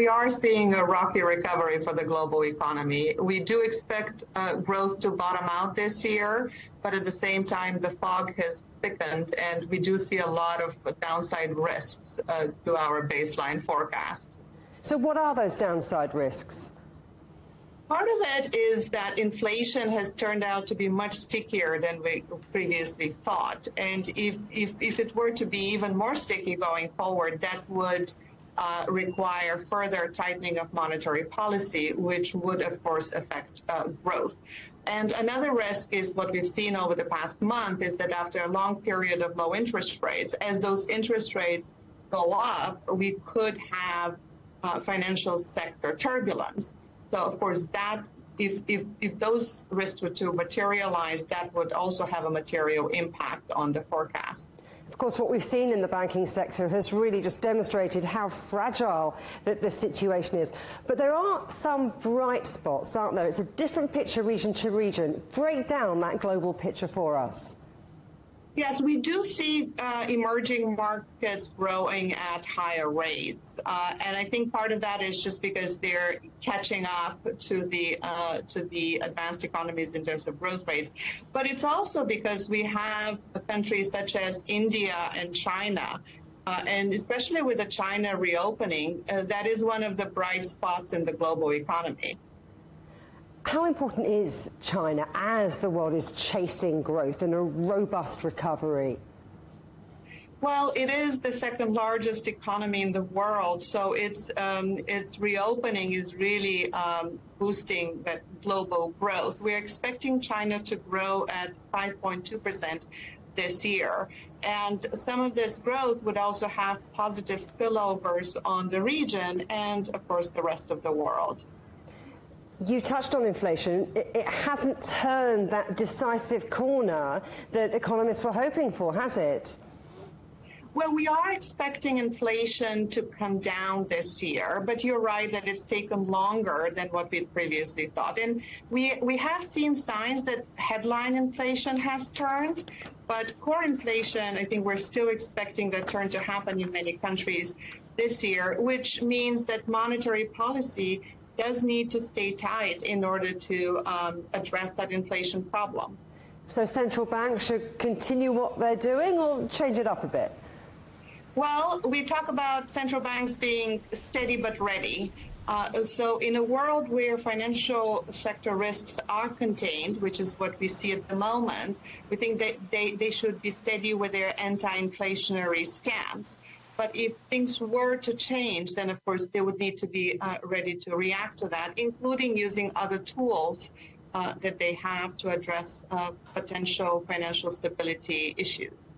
We are seeing a rocky recovery for the global economy. We do expect growth to bottom out this year, but at the same time, the fog has thickened, and we do see a lot of downside risks to our baseline forecast. So what are those downside risks? Part of it is that inflation has turned out to be much stickier than we previously thought. And if it were to be even more sticky going forward, that would require further tightening of monetary policy, which would, of course, affect growth. And another risk is what we've seen over the past month is that after a long period of low interest rates, as those interest rates go up, we could have financial sector turbulence. So, of course, that if those risks were to materialize, that would also have a material impact on the forecast. Of course, what we've seen in the banking sector has really just demonstrated how fragile the situation is. But there are some bright spots, aren't there? It's a different picture region to region. Break down that global picture for us. Yes, we do see emerging markets growing at higher rates, and I think part of that is just because they're catching up to the advanced economies in terms of growth rates. But it's also because we have countries such as India and China, and especially with the China reopening, that is one of the bright spots in the global economy. How important is China as the world is chasing growth and a robust recovery? Well, it is the second largest economy in the world, so its reopening is really boosting that global growth. We're expecting China to grow at 5.2% this year, and some of this growth would also have positive spillovers on the region and, of course, the rest of the world. You touched on inflation. It hasn't turned that decisive corner that economists were hoping for, has it? Well, we are expecting inflation to come down this year, but you're right that it's taken longer than what we'd previously thought. And we have seen signs that headline inflation has turned, but core inflation, I think we're still expecting that turn to happen in many countries this year, which means that monetary policy does need to stay tight in order to address that inflation problem. So central banks should continue what they're doing or change it up a bit? Well, we talk about central banks being steady but ready. So in a world where financial sector risks are contained, which is what we see at the moment, we think that they should be steady with their anti-inflationary stance. But if things were to change, then, of course, they would need to be ready to react to that, including using other tools that they have to address potential financial stability issues.